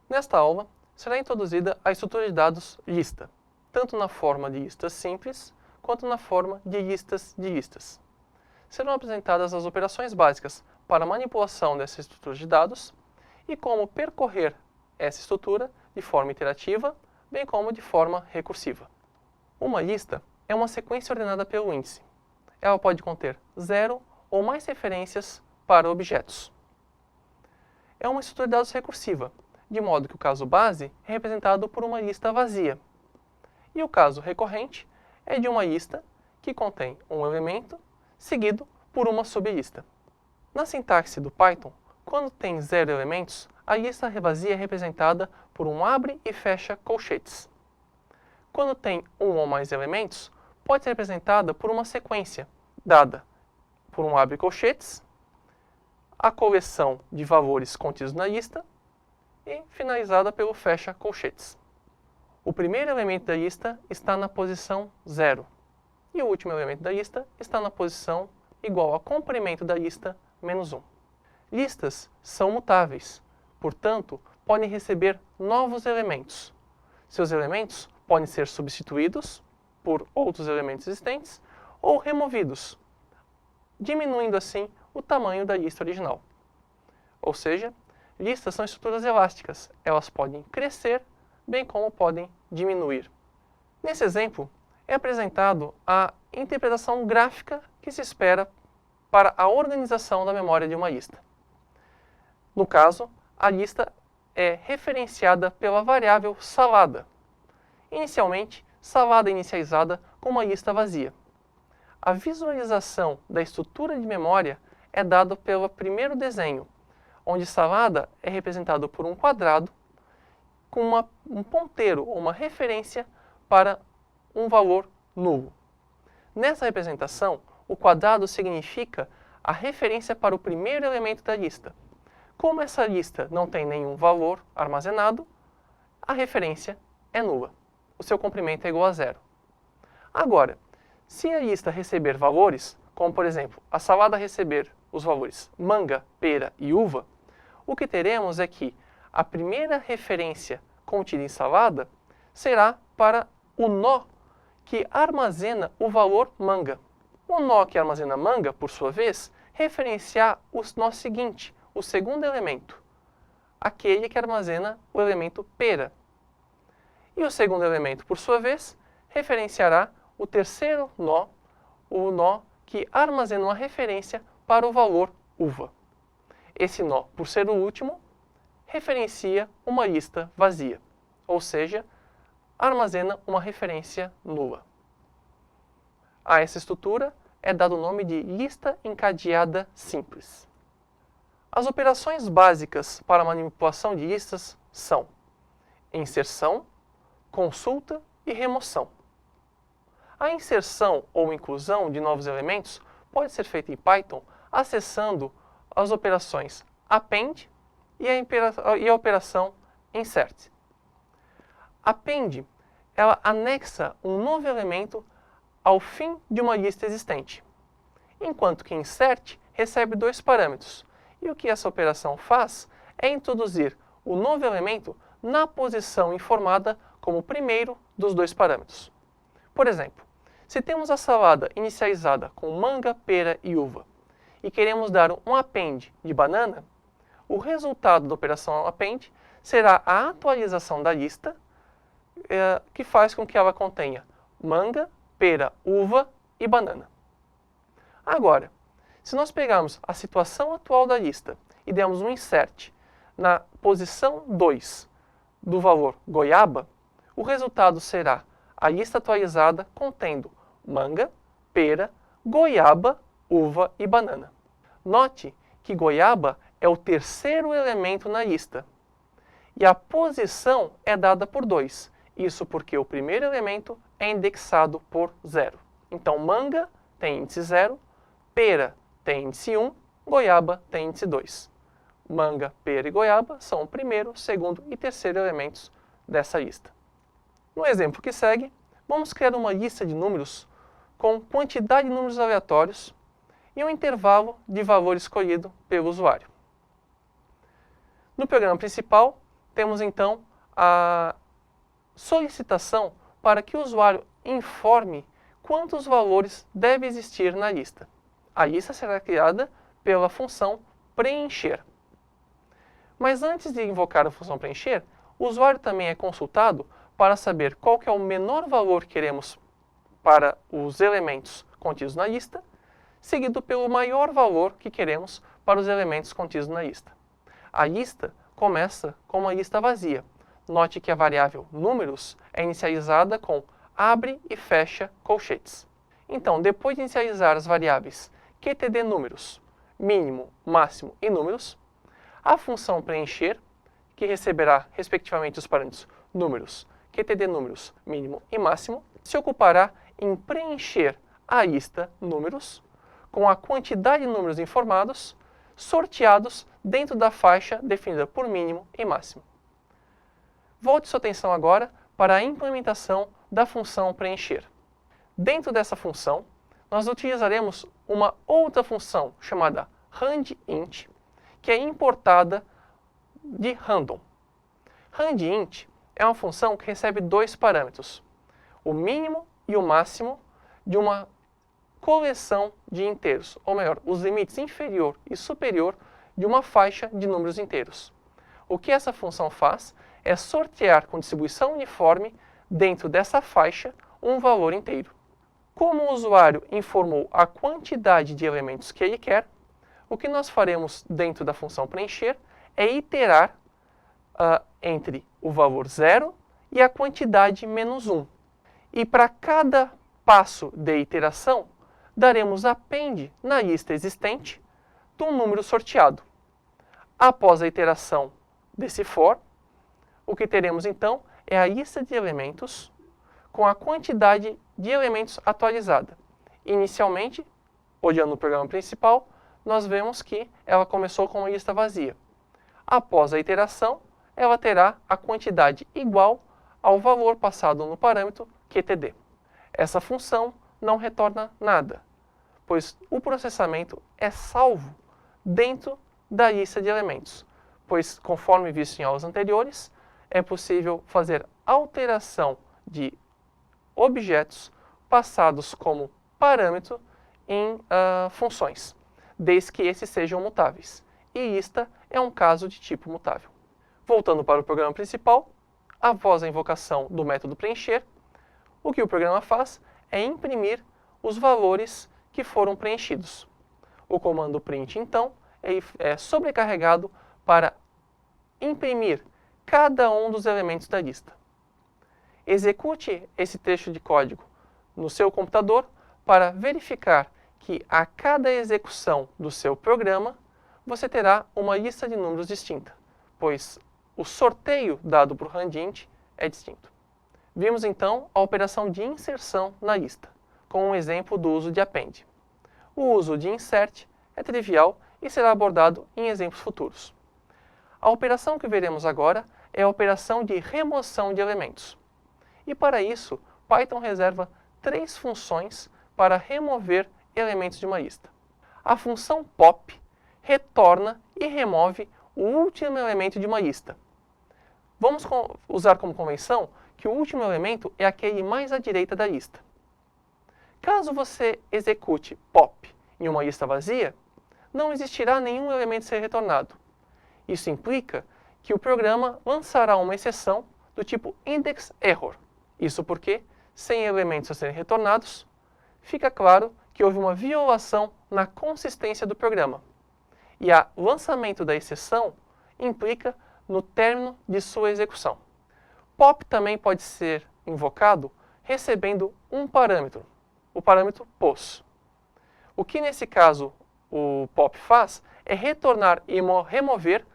Nesta aula, será introduzida a estrutura de dados lista, tanto na forma de listas simples, quanto na forma de listas. Serão apresentadas as operações básicas para a manipulação dessa estrutura de dados e como percorrer essa estrutura de forma iterativa, bem como de forma recursiva. Uma lista é uma sequência ordenada pelo índice. Ela pode conter 0 ou mais referências para objetos. É uma estrutura de dados recursiva, de modo que o caso base é representado por uma lista vazia. E o caso recorrente é de uma lista que contém um elemento seguido por uma sublista. Na sintaxe do Python, quando tem 0 elementos, a lista vazia é representada por um abre e fecha colchetes. Quando tem um ou mais elementos, pode ser representada por uma sequência, dada por um abre colchetes, a coleção de valores contidos na lista e finalizada pelo fecha colchetes. O primeiro elemento da lista está na posição 0 e o último elemento da lista está na posição igual ao complemento da lista menos 1. Listas são mutáveis, portanto, podem receber novos elementos. Seus elementos podem ser substituídos por outros elementos existentes ou removidos, diminuindo assim o tamanho da lista original. Ou seja, listas são estruturas elásticas. Elas podem crescer, bem como podem diminuir. Nesse exemplo, é apresentado a interpretação gráfica que se espera para a organização da memória de uma lista. No caso, a lista é referenciada pela variável salada. Inicialmente, salada é inicializada com uma lista vazia. A visualização da estrutura de memória é dada pelo primeiro desenho, onde salada é representado por um quadrado com um ponteiro ou uma referência para um valor nulo. Nessa representação, o quadrado significa a referência para o primeiro elemento da lista. Como essa lista não tem nenhum valor armazenado, a referência é nula. O seu comprimento é igual a 0. Agora, se a lista receber valores, como por exemplo, a salada receber os valores manga, pera e uva, o que teremos é que a primeira referência contida em salada será para o nó que armazena o valor manga. O nó que armazena manga, por sua vez, referenciar o nó seguinte, o segundo elemento, aquele que armazena o elemento pera. E o segundo elemento, por sua vez, referenciará o terceiro nó, o nó que armazena uma referência para o valor uva. Esse nó, por ser o último, referencia uma lista vazia, ou seja, armazena uma referência nula. A essa estrutura é dado o nome de lista encadeada simples. As operações básicas para a manipulação de listas são inserção, consulta e remoção. A inserção ou inclusão de novos elementos pode ser feita em Python acessando as operações append e a operação insert. Append, ela anexa um novo elemento ao fim de uma lista existente, enquanto que insert recebe 2 parâmetros. E o que essa operação faz é introduzir o novo elemento na posição informada como o primeiro dos 2 parâmetros. Por exemplo, se temos a salada inicializada com manga, pera e uva e queremos dar um append de banana, o resultado da operação append será a atualização da lista que faz com que ela contenha manga, pera, uva e banana. Agora, se nós pegarmos a situação atual da lista e dermos um insert na posição 2 do valor goiaba, o resultado será a lista atualizada contendo manga, pera, goiaba, uva e banana. Note que goiaba é o terceiro elemento na lista e a posição é dada por 2. Isso porque o primeiro elemento é indexado por 0. Então, manga tem índice 0, pera tem índice 1, goiaba tem índice 2. Manga, pera e goiaba são o primeiro, segundo e terceiro elementos dessa lista. No exemplo que segue, vamos criar uma lista de números com quantidade de números aleatórios e um intervalo de valor escolhido pelo usuário. No programa principal, temos então a solicitação para que o usuário informe quantos valores deve existir na lista. A lista será criada pela função preencher. Mas antes de invocar a função preencher, o usuário também é consultado para saber qual que é o menor valor que queremos para os elementos contidos na lista, seguido pelo maior valor que queremos para os elementos contidos na lista. A lista começa com uma lista vazia. Note que a variável números é inicializada com abre e fecha colchetes. Então, depois de inicializar as variáveis QTD números, mínimo, máximo e números, a função preencher, que receberá respectivamente os parâmetros números, QTD números, mínimo e máximo, se ocupará em preencher a lista números com a quantidade de números informados sorteados dentro da faixa definida por mínimo e máximo. Volte sua atenção agora para a implementação da função preencher. Dentro dessa função, nós utilizaremos uma outra função chamada randint, que é importada de random. Randint é uma função que recebe dois parâmetros, o mínimo e o máximo de uma coleção de inteiros, ou melhor, os limites inferior e superior de uma faixa de números inteiros. O que essa função faz é sortear com distribuição uniforme dentro dessa faixa um valor inteiro. Como o usuário informou a quantidade de elementos que ele quer, o que nós faremos dentro da função preencher é iterar entre o valor 0 e a quantidade menos 1. E para cada passo de iteração, daremos append na lista existente de um número sorteado. Após a iteração desse for, o que teremos então é a lista de elementos com a quantidade de elementos atualizada. Inicialmente, olhando o programa principal, nós vemos que ela começou com uma lista vazia. Após a iteração, ela terá a quantidade igual ao valor passado no parâmetro QTD. Essa função não retorna nada, pois o processamento é salvo dentro da lista de elementos, pois, conforme visto em aulas anteriores, é possível fazer alteração de objetos passados como parâmetro em funções, desde que esses sejam mutáveis. E lista é um caso de tipo mutável. Voltando para o programa principal, após a invocação do método preencher, o que o programa faz é imprimir os valores que foram preenchidos. O comando print, então, é sobrecarregado para imprimir cada um dos elementos da lista. Execute esse trecho de código no seu computador para verificar que a cada execução do seu programa você terá uma lista de números distinta, pois o sorteio dado por randint é distinto. Vimos então a operação de inserção na lista, com um exemplo do uso de append. O uso de insert é trivial e será abordado em exemplos futuros. A operação que veremos agora é a operação de remoção de elementos. E para isso, Python reserva 3 funções para remover elementos de uma lista. A função pop retorna e remove o último elemento de uma lista. Vamos usar como convenção que o último elemento é aquele mais à direita da lista. Caso você execute pop em uma lista vazia, não existirá nenhum elemento a ser retornado. Isso implica que o programa lançará uma exceção do tipo indexError. Isso porque, sem elementos a serem retornados, fica claro que houve uma violação na consistência do programa. E o lançamento da exceção implica no término de sua execução. Pop também pode ser invocado recebendo um parâmetro, o parâmetro pos. O que nesse caso o pop faz é retornar e remover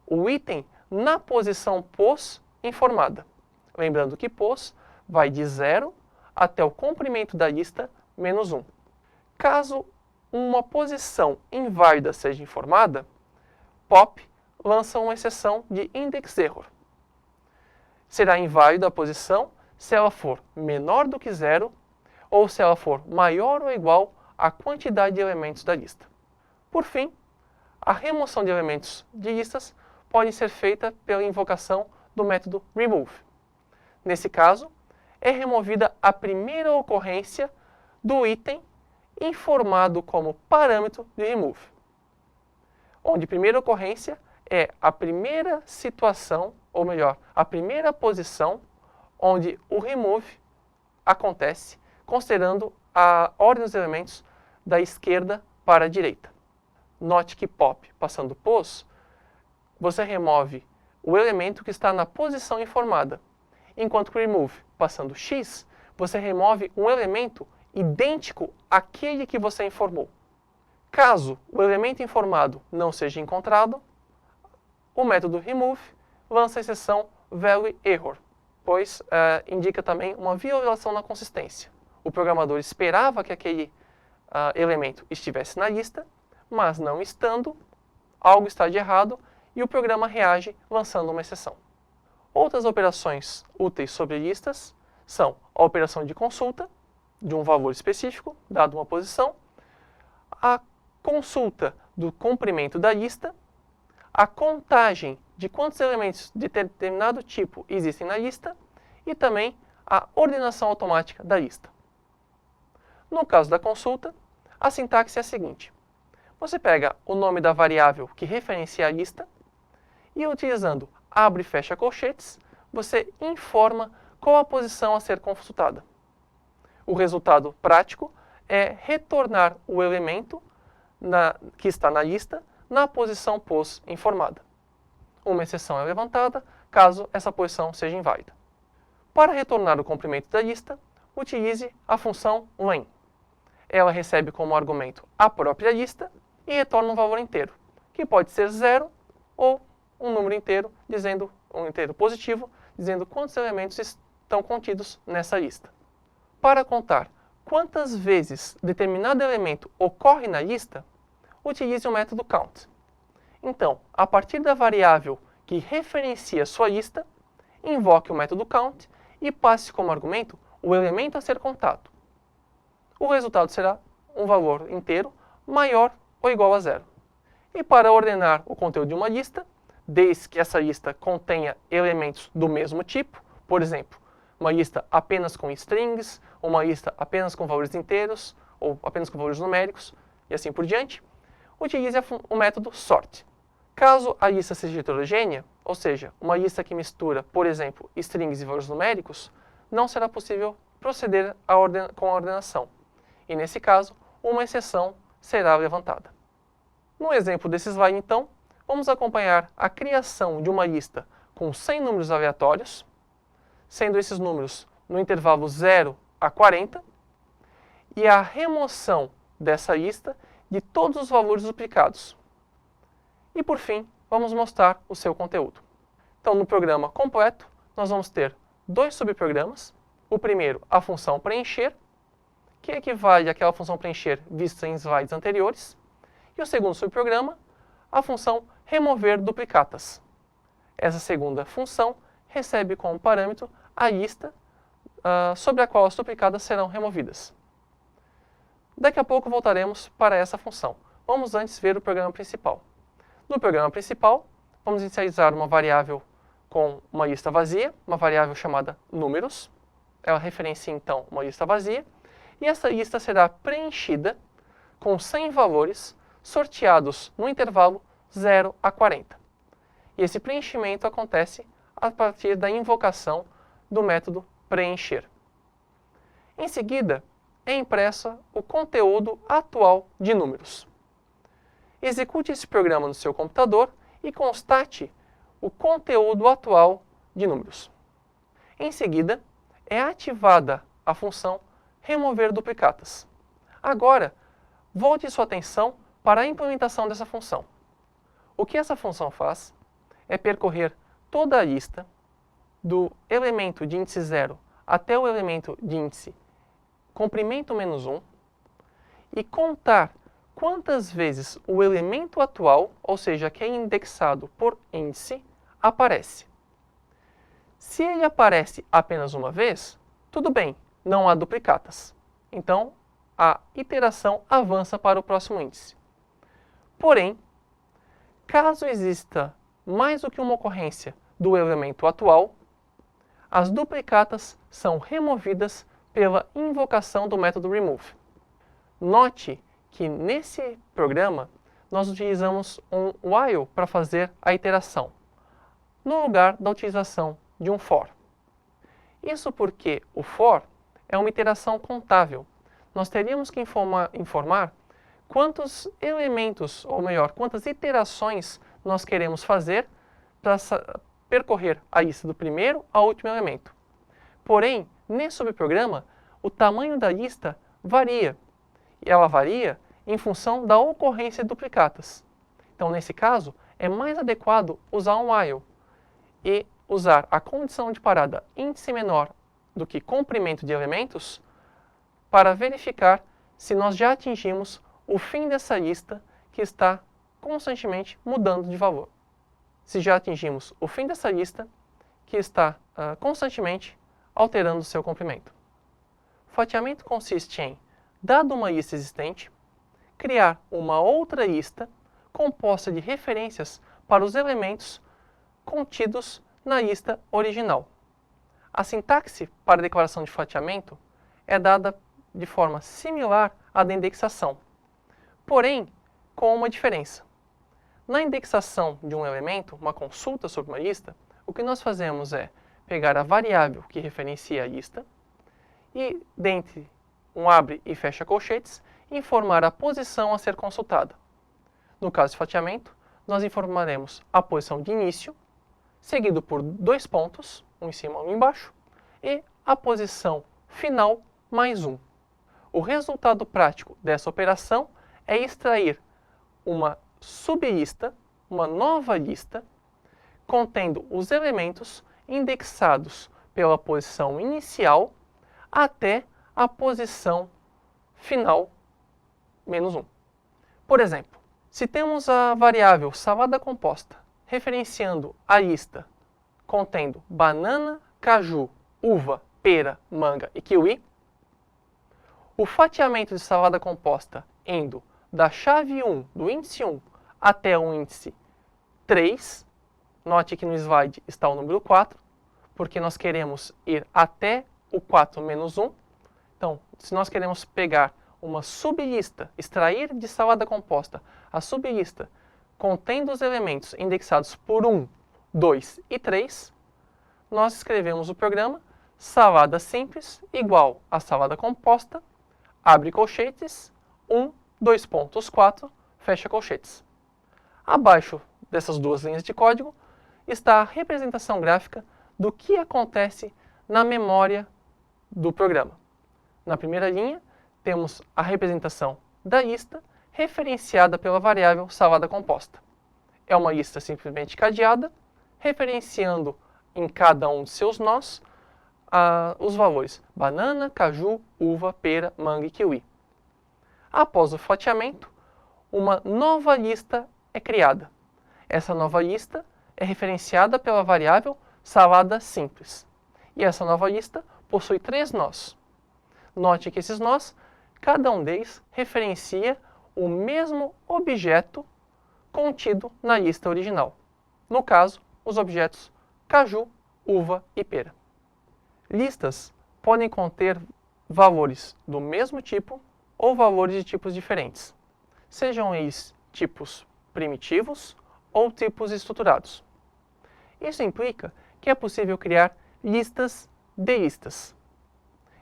o item na posição pos informada. Lembrando que pos vai de 0 até o comprimento da lista menos 1. Caso uma posição inválida seja informada, pop lança uma exceção de indexError. Será inválida a posição se ela for menor do que 0 ou se ela for maior ou igual à quantidade de elementos da lista. Por fim, a remoção de elementos de listas pode ser feita pela invocação do método remove. Nesse caso, é removida a primeira ocorrência do item informado como parâmetro de remove, onde primeira ocorrência é a primeira situação, ou melhor, a primeira posição onde o remove acontece, considerando a ordem dos elementos da esquerda para a direita. Note que pop passando pos, você remove o elemento que está na posição informada, enquanto que remove passando x, você remove um elemento idêntico àquele que você informou. Caso o elemento informado não seja encontrado, o método remove lança a exceção value error, pois indica também uma violação na consistência. O programador esperava que aquele elemento estivesse na lista, mas não estando, algo está de errado e o programa reage lançando uma exceção. Outras operações úteis sobre listas são a operação de consulta de um valor específico, dado uma posição, a consulta do comprimento da lista, a contagem de quantos elementos de determinado tipo existem na lista e também a ordenação automática da lista. No caso da consulta, a sintaxe é a seguinte. Você pega o nome da variável que referencia a lista e, utilizando abre e fecha colchetes, você informa qual a posição a ser consultada. O resultado prático é retornar o elemento que está na lista na posição pos informada. Uma exceção é levantada caso essa posição seja inválida. Para retornar o comprimento da lista, utilize a função len. Ela recebe como argumento a própria lista e retorna um valor inteiro, que pode ser 0 ou um número inteiro, dizendo um inteiro positivo, dizendo quantos elementos estão contidos nessa lista. Para contar quantas vezes determinado elemento ocorre na lista, utilize o método count. Então, a partir da variável que referencia sua lista, invoque o método count e passe como argumento o elemento a ser contado. O resultado será um valor inteiro maior ou igual a 0. E para ordenar o conteúdo de uma lista, desde que essa lista contenha elementos do mesmo tipo, por exemplo, uma lista apenas com strings, uma lista apenas com valores inteiros, ou apenas com valores numéricos, e assim por diante, utilize o método sort. Caso a lista seja heterogênea, ou seja, uma lista que mistura, por exemplo, strings e valores numéricos, não será possível proceder com a ordenação. E nesse caso, uma exceção será levantada. No exemplo desse slide, então, vamos acompanhar a criação de uma lista com 100 números aleatórios, sendo esses números no intervalo 0 a 40, e a remoção dessa lista de todos os valores duplicados. E, por fim, vamos mostrar o seu conteúdo. Então, no programa completo, nós vamos ter dois subprogramas. O primeiro, a função preencher, que equivale àquela função preencher vista em slides anteriores. E o segundo subprograma, a função remover duplicatas. Essa segunda função recebe como parâmetro a lista sobre a qual as duplicatas serão removidas. Daqui a pouco voltaremos para essa função. Vamos antes ver o programa principal. No programa principal, vamos inicializar uma variável com uma lista vazia, uma variável chamada números. Ela referencia, então, uma lista vazia. E essa lista será preenchida com 100 valores sorteados no intervalo 0 a 40. E esse preenchimento acontece a partir da invocação do método preencher. Em seguida, é impressa o conteúdo atual de números. Execute esse programa no seu computador e constate o conteúdo atual de números. Em seguida, é ativada a função remover duplicatas. Agora, volte sua atenção para a implementação dessa função. O que essa função faz é percorrer toda a lista do elemento de índice 0 até o elemento de índice comprimento menos 1 e contar quantas vezes o elemento atual, ou seja, que é indexado por índice, aparece. Se ele aparece apenas uma vez, tudo bem, não há duplicatas. Então, a iteração avança para o próximo índice. Porém, caso exista mais do que uma ocorrência do elemento atual, as duplicatas são removidas pela invocação do método remove. Note que nesse programa nós utilizamos um while para fazer a iteração, no lugar da utilização de um for. Isso porque o for é uma iteração contável. Nós teríamos que informar quantos elementos, ou melhor, quantas iterações nós queremos fazer para percorrer a lista do primeiro ao último elemento. Porém, nesse subprograma, o tamanho da lista varia. E ela varia em função da ocorrência de duplicatas. Então, nesse caso, é mais adequado usar um while e usar a condição de parada índice menor do que comprimento de elementos para verificar se nós já atingimos o fim dessa lista que está constantemente mudando de valor. Se já atingimos o fim dessa lista que está constantemente alterando o seu comprimento. O fatiamento consiste em, dado uma lista existente, criar uma outra lista composta de referências para os elementos contidos na lista original. A sintaxe para a declaração de fatiamento é dada de forma similar à da indexação, porém com uma diferença. Na indexação de um elemento, uma consulta sobre uma lista, o que nós fazemos é pegar a variável que referencia a lista e, dentre um abre e fecha colchetes, informar a posição a ser consultada. No caso de fatiamento, nós informaremos a posição de início, seguido por 2 pontos, um em cima e um embaixo, e a posição final mais 1. O resultado prático dessa operação é extrair uma sublista, uma nova lista, contendo os elementos indexados pela posição inicial até a posição final menos 1. Por exemplo, se temos a variável salada composta referenciando a lista contendo banana, caju, uva, pera, manga e kiwi, o fatiamento de salada composta indo da chave 1, do índice 1, até o índice 3, note que no slide está o número 4, porque nós queremos ir até o 4 menos 1. Então, se nós queremos pegar uma sublista, extrair de salada composta a sublista contendo os elementos indexados por 1, 2 e 3, nós escrevemos o programa salada simples igual a salada composta, abre colchetes, 1, 2 pontos, 4, fecha colchetes. Abaixo dessas duas linhas de código está a representação gráfica do que acontece na memória do programa. Na primeira linha, temos a representação da lista referenciada pela variável salada composta. É uma lista simplesmente cadeada, referenciando em cada um de seus nós os valores banana, caju, uva, pera, manga e kiwi. Após o fatiamento, uma nova lista é criada. Essa nova lista é referenciada pela variável salada simples. E essa nova lista possui 3 nós. Note que esses nós, cada um deles referencia o mesmo objeto contido na lista original. No caso, os objetos caju, uva e pera. Listas podem conter valores do mesmo tipo ou valores de tipos diferentes, sejam eles tipos primitivos ou tipos estruturados. Isso implica que é possível criar listas de listas.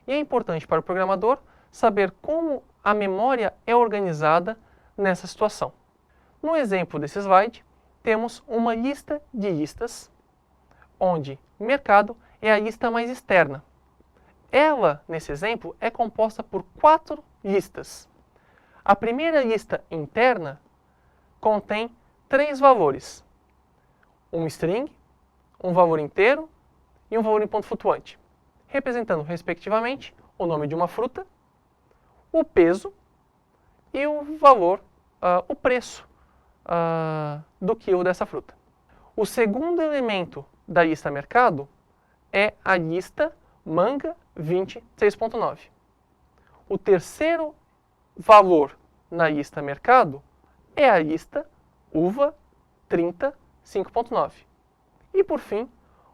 E é importante para o programador saber como a memória é organizada nessa situação. No exemplo desse slide, temos uma lista de listas, onde mercado é a lista mais externa. Ela, nesse exemplo, é composta por 4 listas. A primeira lista interna contém 3 valores. Um string, um valor inteiro e um valor em ponto flutuante, representando, respectivamente, o nome de uma fruta, o peso e o valor, o preço do quilo dessa fruta. O segundo elemento da lista mercado é a lista manga 20 6.9. O terceiro valor na lista mercado é a lista uva 30 5.9. E por fim,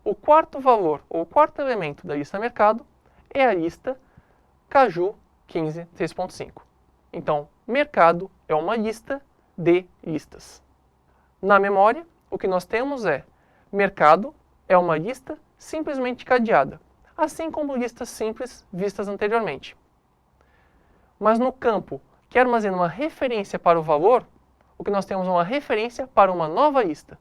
o quarto valor, ou quarto elemento da lista mercado, é a lista Caju 15 3.5. Então, mercado é uma lista de listas. Na memória, o que nós temos é mercado é uma lista simplesmente cadeada, assim como listas simples vistas anteriormente. Mas no campo que armazena uma referência para o valor, o que nós temos é uma referência para uma nova lista.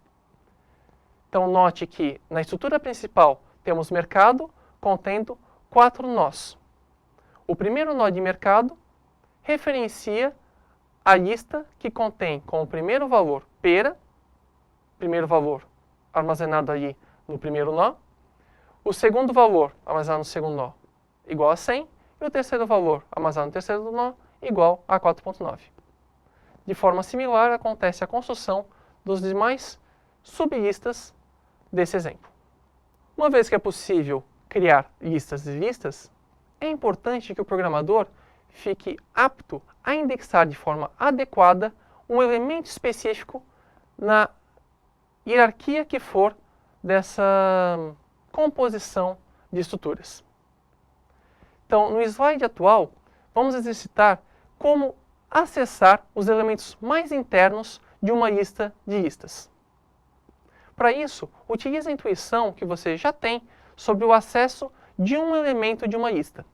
Então, note que na estrutura principal temos mercado contendo 4 nós. O primeiro nó de mercado referencia a lista que contém como primeiro valor pera, primeiro valor armazenado ali no primeiro nó, o segundo valor armazenado no segundo nó igual a 100, e o terceiro valor armazenado no terceiro nó igual a 4.9. De forma similar, acontece a construção dos demais sublistas desse exemplo. Uma vez que é possível criar listas de listas, é importante que o programador fique apto a indexar de forma adequada um elemento específico na hierarquia que for dessa composição de estruturas. Então, no slide atual, vamos exercitar como acessar os elementos mais internos de uma lista de listas. Para isso, utilize a intuição que você já tem sobre o acesso de um elemento de uma lista.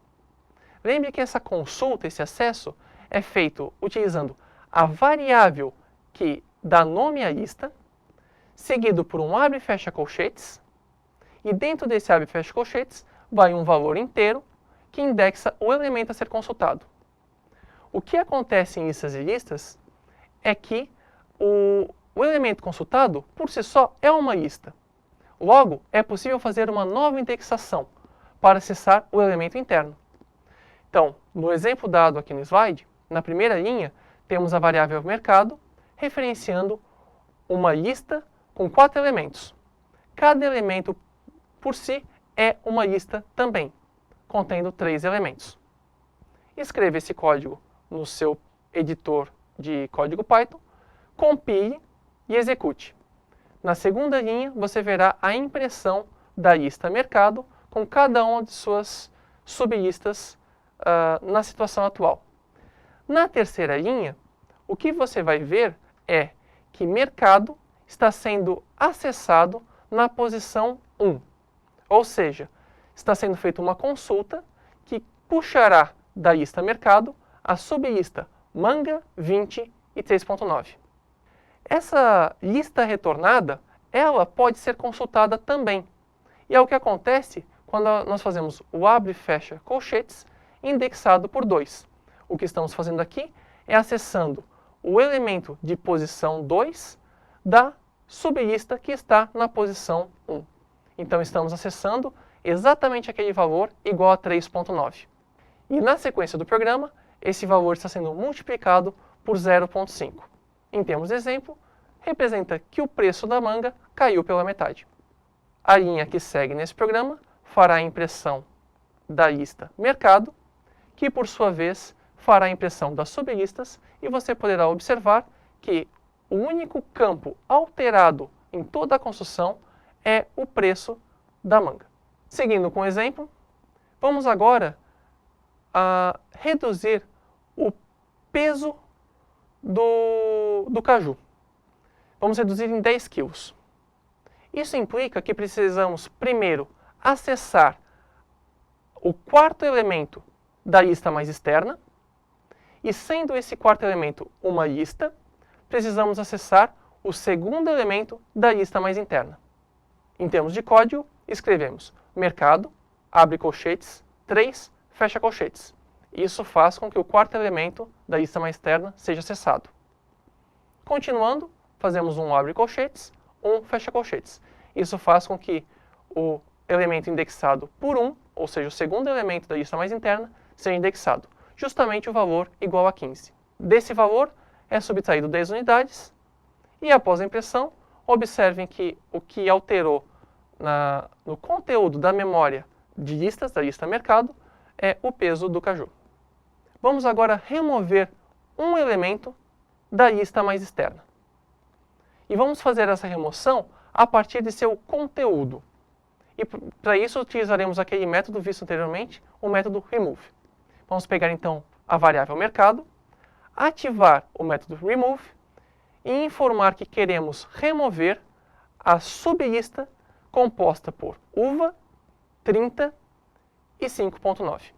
Lembre que essa consulta, esse acesso, é feito utilizando a variável que dá nome à lista, seguido por um abre e fecha colchetes, e dentro desse abre e fecha colchetes vai um valor inteiro que indexa o elemento a ser consultado. O que acontece em listas e listas é que o elemento consultado, por si só, é uma lista. Logo, é possível fazer uma nova indexação para acessar o elemento interno. Então, no exemplo dado aqui no slide, na primeira linha, temos a variável mercado, referenciando uma lista com 4 elementos. Cada elemento, por si, é uma lista também, contendo 3 elementos. Escreva esse código no seu editor de código Python, compile e execute. Na segunda linha, você verá a impressão da lista mercado com cada uma de suas sublistas na situação atual. Na terceira linha, o que você vai ver é que mercado está sendo acessado na posição 1. Ou seja, está sendo feita uma consulta que puxará da lista mercado a sublista manga 20 e 3.9. Essa lista retornada, ela pode ser consultada também. E é o que acontece quando nós fazemos o abre e fecha colchetes indexado por 2. O que estamos fazendo aqui é acessando o elemento de posição 2 da sublista que está na posição 1. Então, estamos acessando exatamente aquele valor igual a 3.9. E na sequência do programa, esse valor está sendo multiplicado por 0.5. Em termos de exemplo, representa que o preço da manga caiu pela metade. A linha que segue nesse programa fará a impressão da lista mercado, que por sua vez fará a impressão das sublistas, e você poderá observar que o único campo alterado em toda a construção é o preço da manga. Seguindo com o exemplo, vamos agora reduzir o peso do caju. Vamos reduzir em 10 kg. Isso implica que precisamos primeiro acessar o quarto elemento da lista mais externa, e sendo esse quarto elemento uma lista, precisamos acessar o segundo elemento da lista mais interna. Em termos de código, escrevemos mercado, abre colchetes, 3, fecha colchetes. Isso faz com que o quarto elemento da lista mais externa seja acessado. Continuando, fazemos um abre colchetes, um fecha colchetes. Isso faz com que o elemento indexado por 1, ou seja, o segundo elemento da lista mais interna, seja indexado, justamente o valor igual a 15. Desse valor é subtraído 10 unidades, e após a impressão, observem que o que alterou no conteúdo da memória de listas, da lista mercado, é o peso do caju. Vamos agora remover um elemento da lista mais externa. E vamos fazer essa remoção a partir de seu conteúdo. E para isso utilizaremos aquele método visto anteriormente, o método remove. Vamos pegar então a variável mercado, ativar o método remove e informar que queremos remover a sublista composta por uva, 30 e 5.9.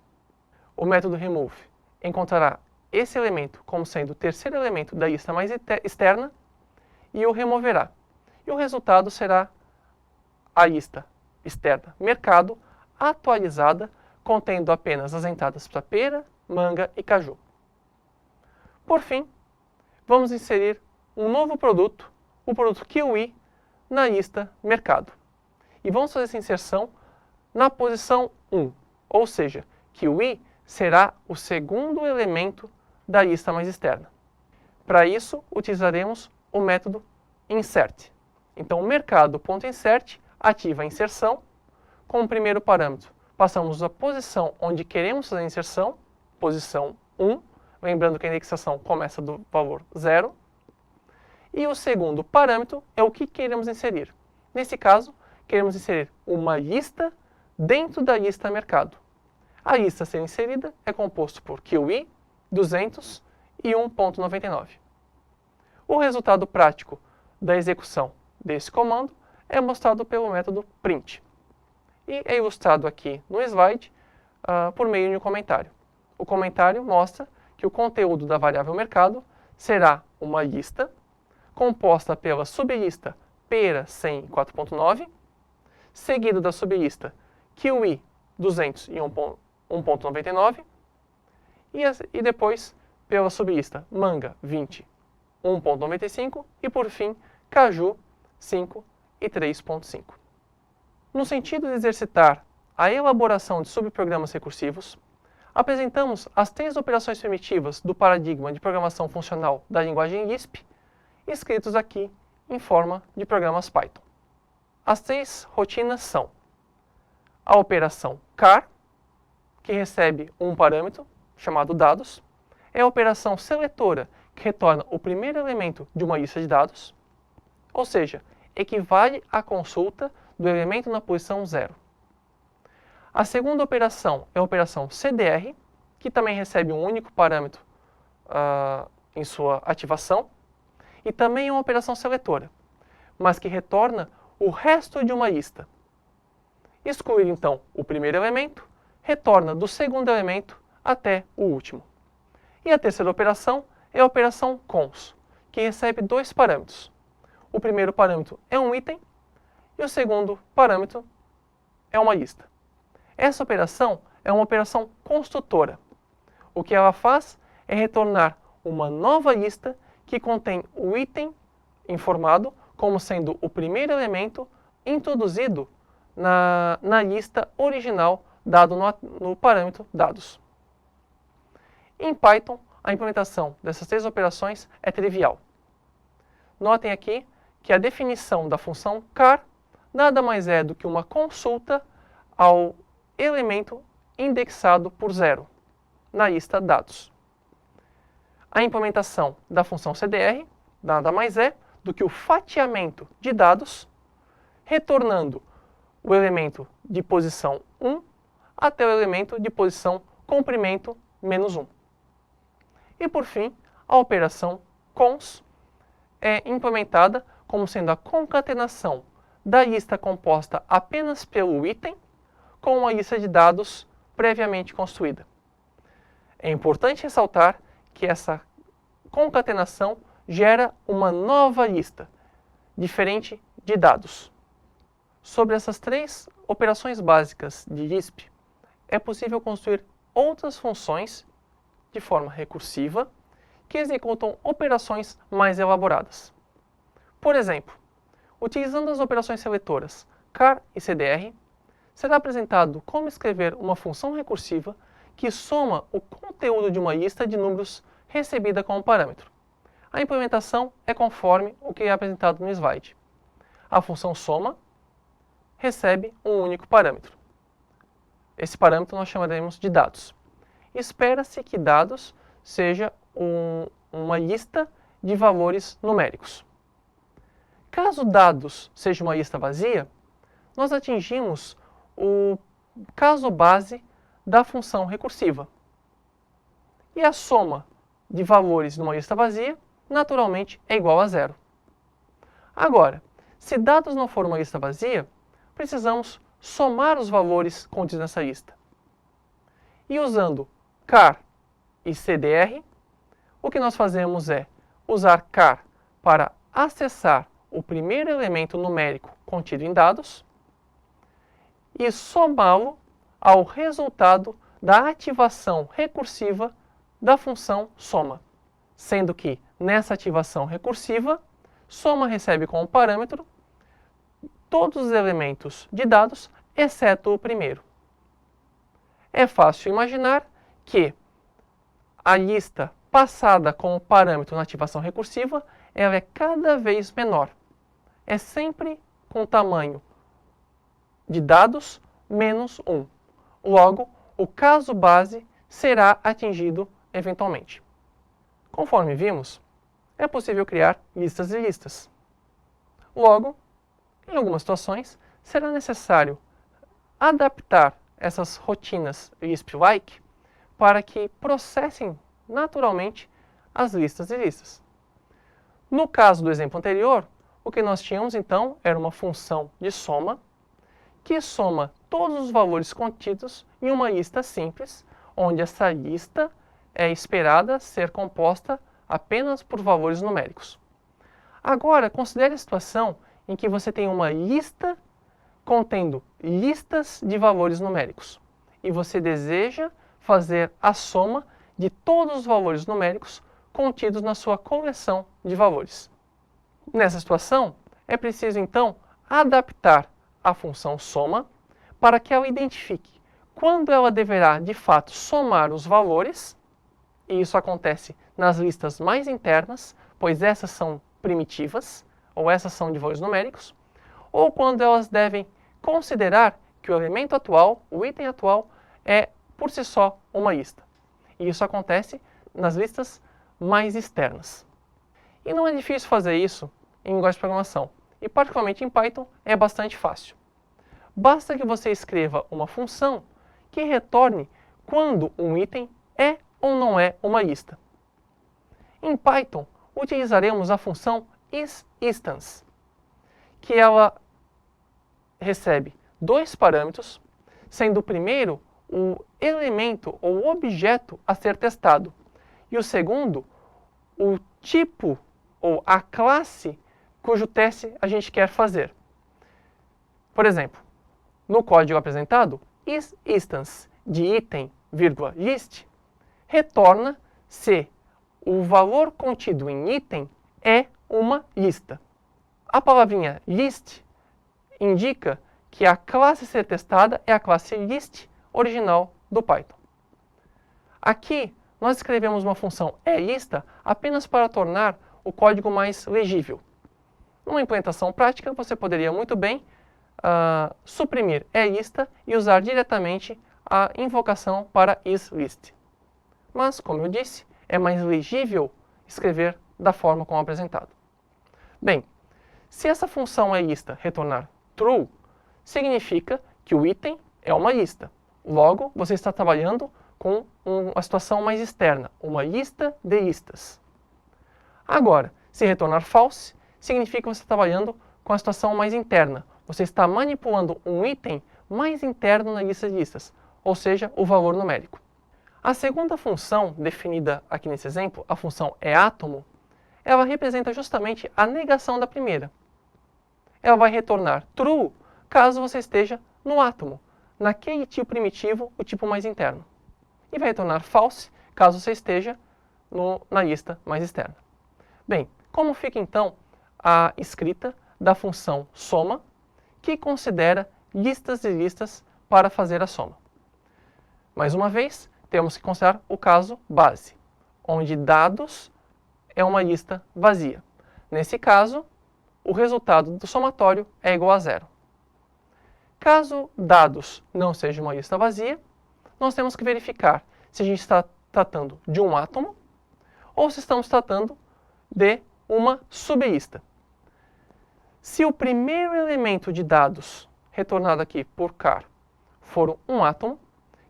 O método remove encontrará esse elemento como sendo o terceiro elemento da lista mais externa e o removerá. E o resultado será a lista externa mercado atualizada, contendo apenas as entradas para pera, manga e caju. Por fim, vamos inserir um novo produto, o produto kiwi, na lista mercado. E vamos fazer essa inserção na posição 1, ou seja, kiwi será o segundo elemento da lista mais externa. Para isso, utilizaremos o método insert. Então, o mercado.insert ativa a inserção. Com o primeiro parâmetro, passamos a posição onde queremos fazer a inserção, posição 1, lembrando que a indexação começa do valor 0. E o segundo parâmetro é o que queremos inserir. Nesse caso, queremos inserir uma lista dentro da lista mercado. A lista a ser inserida é composta por kiwi, 200 e 1.99. O resultado prático da execução desse comando é mostrado pelo método print. E é ilustrado aqui no slide por meio de um comentário. O comentário mostra que o conteúdo da variável mercado será uma lista composta pela sublista pera 100 e 4.9, seguido da sublista kiwi 200 e 1.99, e depois pela sublista manga 20, 1.95 e por fim caju 5 e 3.5. No sentido de exercitar a elaboração de subprogramas recursivos, apresentamos as 3 operações primitivas do paradigma de programação funcional da linguagem Lisp, escritos aqui em forma de programas Python. As 3 rotinas são a operação char, que recebe um parâmetro chamado dados, é a operação seletora, que retorna o primeiro elemento de uma lista de dados, ou seja, equivale à consulta do elemento na posição 0. A segunda operação é a operação CDR, que também recebe um único parâmetro em sua ativação, e também é uma operação seletora, mas que retorna o resto de uma lista. Excluir, então, o primeiro elemento, retorna do segundo elemento até o último. E a terceira operação é a operação cons, que recebe 2 parâmetros. O primeiro parâmetro é um item e o segundo parâmetro é uma lista. Essa operação é uma operação construtora. O que ela faz é retornar uma nova lista que contém o item informado como sendo o primeiro elemento introduzido na lista original dado no parâmetro dados. Em Python, a implementação dessas 3 operações é trivial. Notem aqui que a definição da função char nada mais é do que uma consulta ao elemento indexado por 0 na lista dados. A implementação da função CDR nada mais é do que o fatiamento de dados, retornando o elemento de posição 1 até o elemento de posição comprimento menos 1. E por fim, a operação cons é implementada como sendo a concatenação da lista composta apenas pelo item com uma lista de dados previamente construída. É importante ressaltar que essa concatenação gera uma nova lista, diferente de dados. Sobre essas 3 operações básicas de Lisp, é possível construir outras funções de forma recursiva que executam operações mais elaboradas. Por exemplo, utilizando as operações seletoras char e CDR, será apresentado como escrever uma função recursiva que soma o conteúdo de uma lista de números recebida como parâmetro. A implementação é conforme o que é apresentado no slide. A função soma recebe um único parâmetro. Esse parâmetro nós chamaremos de dados. Espera-se que dados seja uma lista de valores numéricos. Caso dados seja uma lista vazia, nós atingimos o caso base da função recursiva. E a soma de valores numa lista vazia, naturalmente, é igual a zero. Agora, se dados não for uma lista vazia, precisamos somar os valores contidos nessa lista. E usando car e cdr, o que nós fazemos é usar car para acessar o primeiro elemento numérico contido em dados e somá-lo ao resultado da ativação recursiva da função soma, sendo que nessa ativação recursiva, soma recebe como parâmetro todos os elementos de dados, exceto o primeiro. É fácil imaginar que a lista passada como parâmetro na ativação recursiva, ela é cada vez menor. É sempre com tamanho de dados menos 1. Logo, o caso base será atingido eventualmente. Conforme vimos, é possível criar listas de listas. Logo, em algumas situações, será necessário adaptar essas rotinas Lisp-like para que processem naturalmente as listas de listas. No caso do exemplo anterior, o que nós tínhamos então era uma função de soma que soma todos os valores contidos em uma lista simples, onde essa lista é esperada ser composta apenas por valores numéricos. Agora, considere a situação em que você tem uma lista contendo listas de valores numéricos e você deseja fazer a soma de todos os valores numéricos contidos na sua coleção de valores. Nessa situação, é preciso então adaptar a função soma para que ela identifique quando ela deverá de fato somar os valores, e isso acontece nas listas mais internas, pois essas são primitivas, ou essas são de valores numéricos, ou quando elas devem considerar que o elemento atual, o item atual, é por si só uma lista. E isso acontece nas listas mais externas. E não é difícil fazer isso em linguagem de programação. E particularmente em Python é bastante fácil. Basta que você escreva uma função que retorne quando um item é ou não é uma lista. Em Python, utilizaremos a função isInstance, que ela recebe dois parâmetros, sendo o primeiro o elemento ou objeto a ser testado, e o segundo o tipo ou a classe cujo teste a gente quer fazer. Por exemplo, no código apresentado, isInstance de item, list, retorna se o valor contido em item é uma lista. A palavrinha list indica que a classe a ser testada é a classe list original do Python. Aqui, nós escrevemos uma função elista apenas para tornar o código mais legível. Numa implementação prática, você poderia muito bem suprimir elista e usar diretamente a invocação para isList. Mas, como eu disse, é mais legível escrever da forma como apresentado. Bem, se essa função elista retornar true, significa que o item é uma lista. Logo, você está trabalhando com uma situação mais externa, uma lista de listas. Agora, se retornar false, significa que você está trabalhando com a situação mais interna. Você está manipulando um item mais interno na lista de listas, ou seja, o valor numérico. A segunda função definida aqui nesse exemplo, a função eAtomo, ela representa justamente a negação da primeira. Ela vai retornar true caso você esteja no átomo, naquele tipo primitivo, o tipo mais interno. E vai retornar false caso você esteja na lista mais externa. Bem, como fica então a escrita da função soma, que considera listas de listas para fazer a soma? Mais uma vez, temos que considerar o caso base, onde dados é uma lista vazia. Nesse caso, o resultado do somatório é igual a zero. Caso dados não seja uma lista vazia, nós temos que verificar se a gente está tratando de um átomo ou se estamos tratando de uma sublista. Se o primeiro elemento de dados retornado aqui por car for um átomo,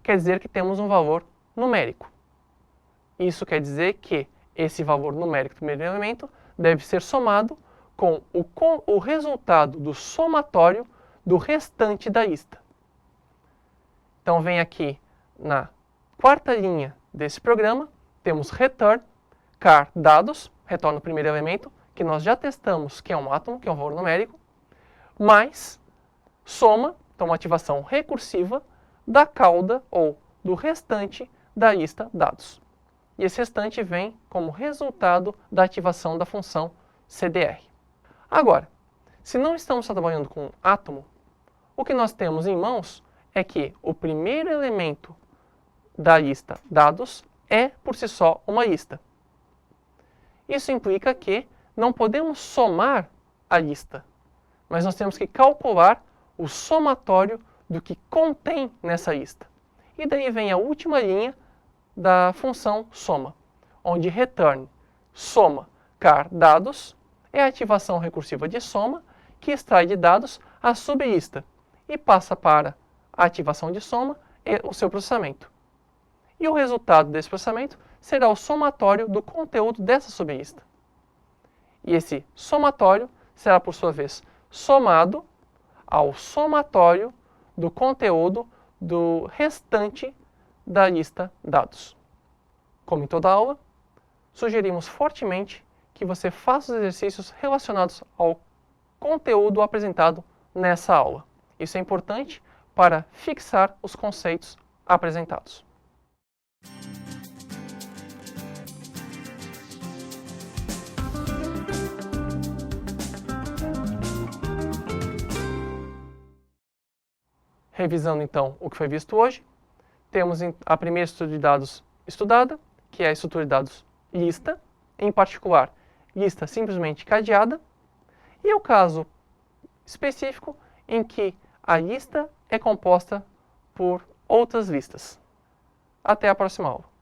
quer dizer que temos um valor numérico. Isso quer dizer que esse valor numérico do primeiro elemento deve ser somado com o resultado do somatório do restante da lista. Então, vem aqui na quarta linha desse programa, temos return, car dados, retorna o primeiro elemento, que nós já testamos que é um átomo, que é um valor numérico, mais soma, então uma ativação recursiva, da cauda ou do restante da lista dados. E esse restante vem como resultado da ativação da função CDR. Agora, se não estamos trabalhando com um átomo, o que nós temos em mãos é que o primeiro elemento da lista dados é, por si só, uma lista. Isso implica que não podemos somar a lista, mas nós temos que calcular o somatório do que contém nessa lista. E daí vem a última linha da função soma, onde return soma car dados é a ativação recursiva de soma que extrai de dados a sublista e passa para a ativação de soma e o seu processamento. E o resultado desse processamento será o somatório do conteúdo dessa sublista. E esse somatório será, por sua vez, somado ao somatório do conteúdo do restante da lista dados. Como em toda aula, sugerimos fortemente que você faça os exercícios relacionados ao conteúdo apresentado nessa aula. Isso é importante para fixar os conceitos apresentados. Revisando então o que foi visto hoje, temos a primeira estrutura de dados estudada, que é a estrutura de dados lista, em particular, lista simplesmente cadeada, e o caso específico em que a lista é composta por outras listas. Até a próxima aula.